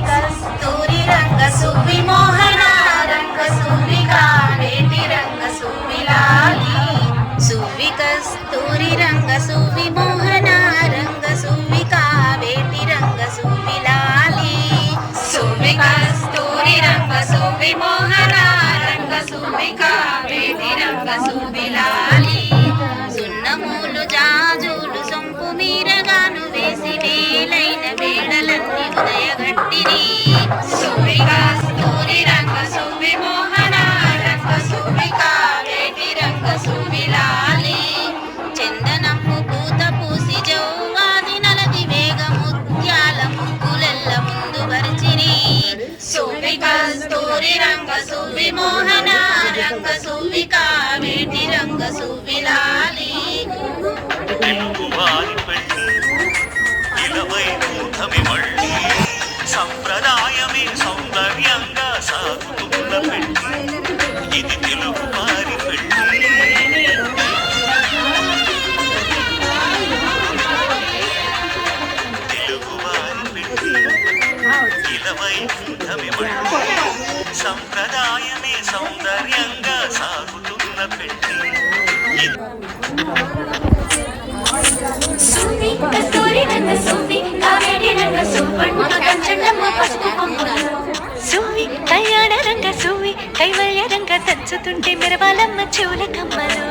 కస్తూరి రంగ సువి మోహన రంగ సువిగా వేటి రంగ సువిలాలి సువి కస్తూరి రంగ సువి మోహన రంగ సువిగా వేటి రంగ సువిలాలి సువి కస్తూరి రంగ సువి మోహన రంగ సువిగా వేటి రంగ సువిలాలి సున్నమూలు జాజులు సొంపు మీరగాను వేసి వేలైన వేడలన్నీ ఉదయగట్టిరి సువి కస్తూరి రంగ సువి మోహన రంగ సువిగా వేటి రంగ సువిలాలి చందనమ్ము పూత పూసి జౌవాది నలది వేగ ముత్యాల ముగ్గులెల్ల ముందు వరిచిరి సువి కస్తూరి రంగ సువి మోహన రంగ సువిగా వేటి రంగ సువిలాలి సంప్రదాయమే సౌందర్యంగా సాగుతున్న పెళ్లి ఇది తెలుగు వారి పెళ్లి తెలుగు వారి పెళ్లి ఇలవైకుంఠమే మళ్ళీ సంప్రదాయమే సౌందర్యంగా సాగుతున్న పెళ్లి సువి కస్తూరి రంగ సువి కావేటి రంగ సువర్ణ కంచండమ్మ పసుపు కొమ్ములు సువి కళ్యాణ రంగ సువి కైవల్య రంగ దంచుతుంటే మెరవాలమ్మ చెవుల కమ్మలు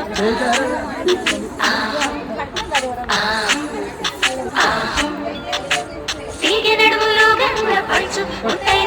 తీగె నడుములో గంగ పడుచు ఉంటాయి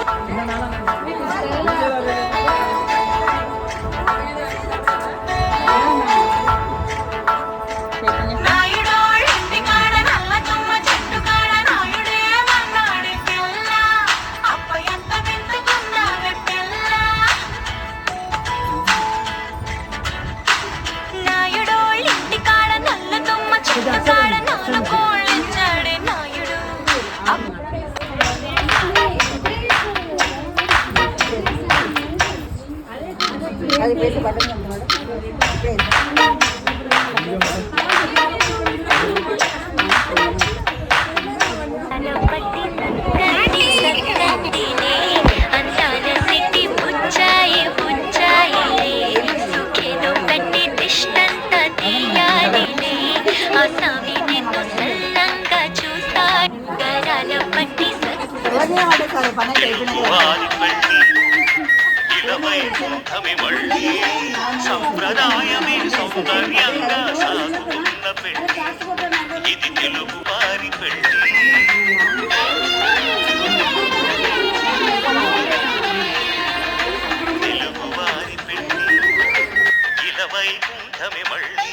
సంప్రదాయమే సౌందర్యంగా సాగుతున్న పెళ్లి ఇది తెలుగు వారి పెళ్లి తెలుగు వారి పెళ్లి ఇలవైకుంఠమే మళ్ళీ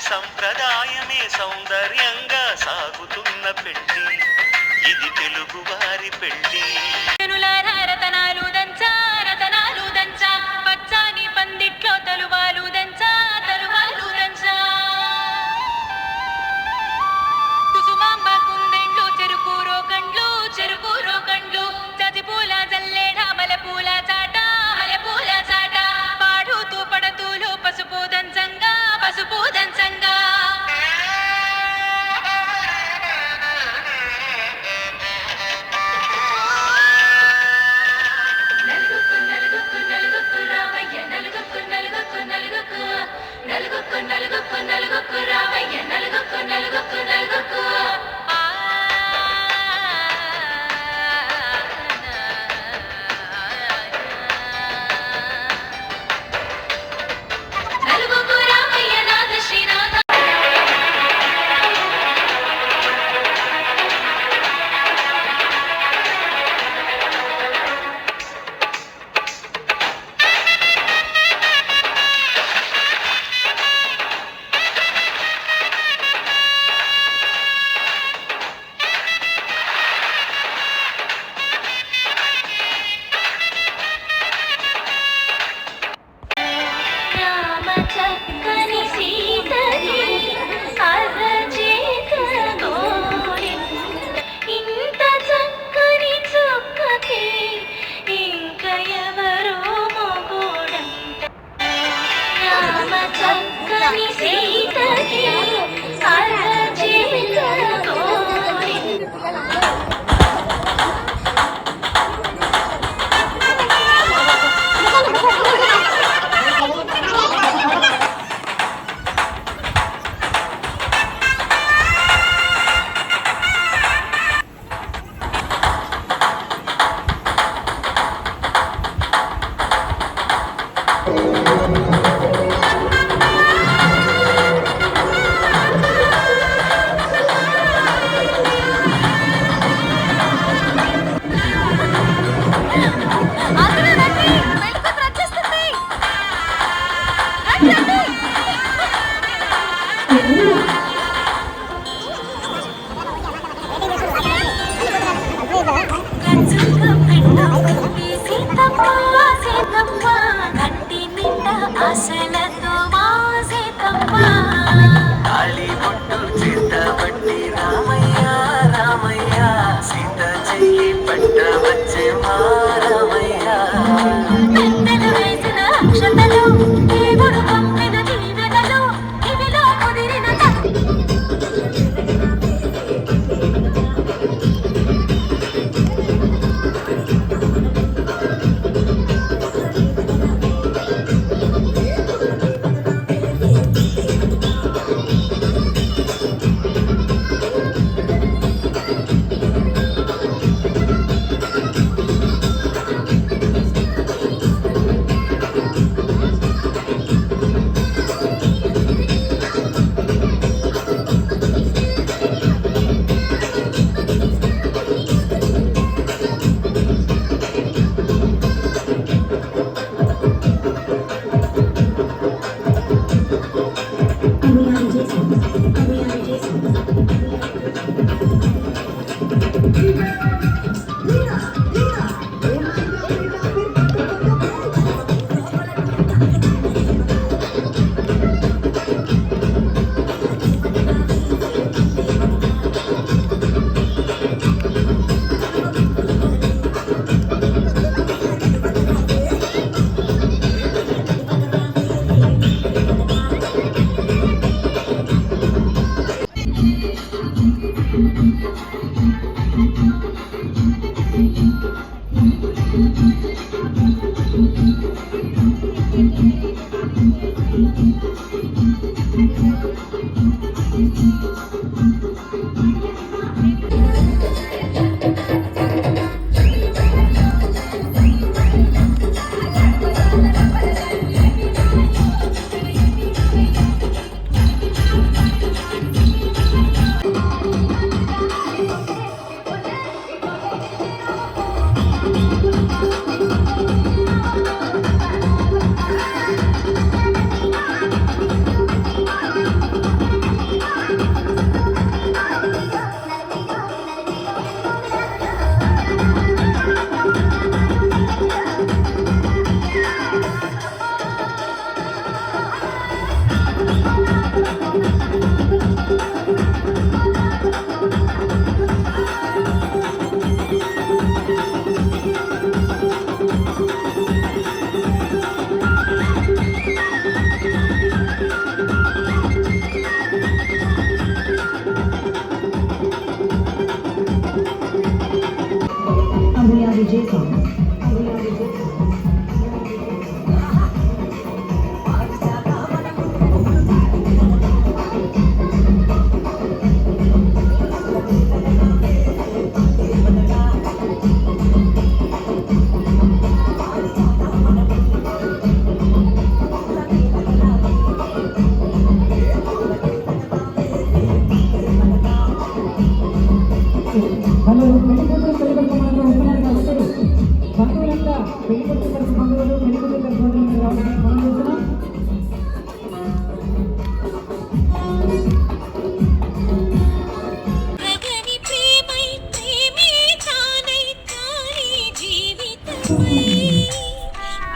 సంప్రదాయమే సౌందర్యంగా సాగుతున్న పెళ్లి ఇది తెలుగు వారి పెళ్లి రతనాలు దంచా రతనాలు దంచా పచ్చాని పందిట్లో తలువాలు దంచా తలువాలు దంచా కుసుమాంబ కుందెండ్లు చెరుకు రోకండ్లు చజిపూల జల్లేడ మలపూల చాట మలపూల చాట పాడుతూ పడతూలు పసుపు దంచంగా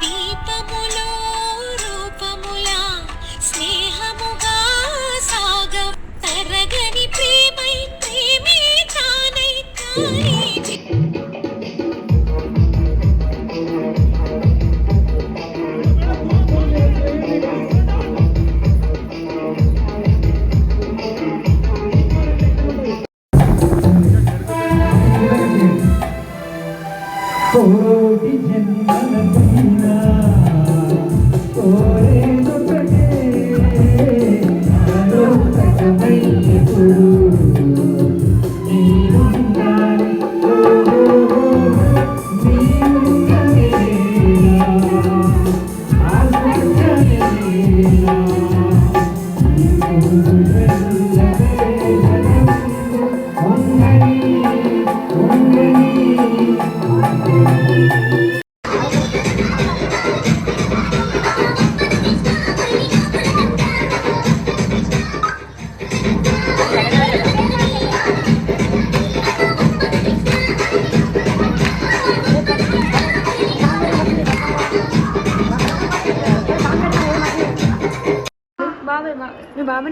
దీపములో రూపములా స్నేహముగా సాగం తరగని ప్రేమై ప్రేమే తానై తానే కోటి జన్మల పైన కోరేదొకటే నాలో సగమై ఎప్పుడు నీవుండాలి నీవుండలేనా ఆశించలేనా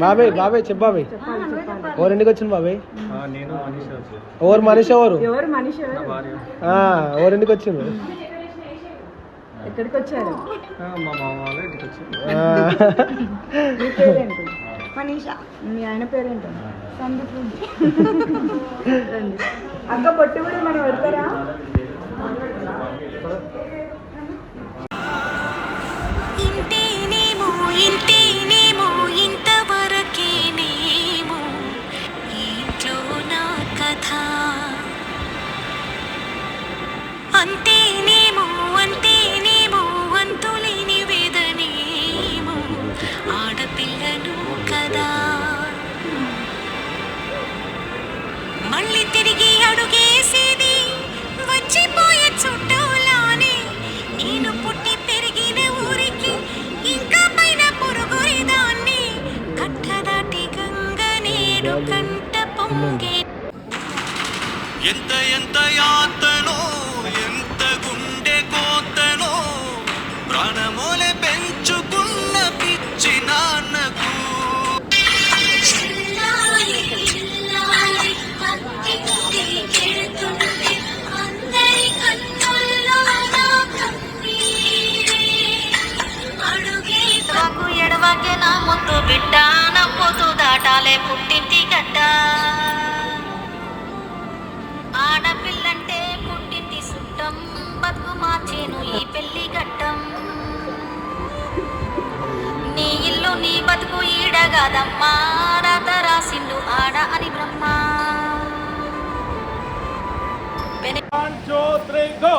బాబాయ్ బాబాయ్ చెప్పు బాబాయ్ ఎవరింటికి వచ్చింది బాబాయ్ ఎవరు మనిషి ఎవరింటికి వచ్చింది ఎక్కడికి వచ్చారు? మా మామ వాళ్ళ ఇంటికి వచ్చింది మీ పేరేంటి? మనీషా. మీ ఆయన పేరేంటి? సందీప్. అక్క పొట్టి కూడా మనం వెళ్తారా? ఇంతేనేమో ఇంతేనేమో ఇంతవరకేనేమో ఇంట్లో నా కథ అంతేనేమో అంతేనేమో అంతులేని వేదనేమో ఆడపిల్లను కదా మళ్ళీ తిరిగి అడుగేసేది వచ్చిపోయే చుట్టూలానే నేను పుట్టి పెరిగిన ఊరికి ఇంకా పైన పొరుగురిదాన్ని కట్టదాటి గంగ నేడు కంట పొంగే ఎంత ఎంత యాతనో ఎంత గుండె కోతనో ప్రాణమోలే పెంచుకున్న పిచ్చి నాన్నకు ఎడవాకే నా ముద్దు బిడ్డ నవ్వుతూ దాటాలే పుట్టింటి గడ్డ ఆడపిల్లంటే పుట్టింటి సుట్టం బతుకు మార్చేను ఈ పెళ్లి గట్టం నీ ఇల్లు నీ బతుకు ఈడగాదమ్మా రాత రాసిండు ఆడ అని బ్రహ్మ One, two, three, go!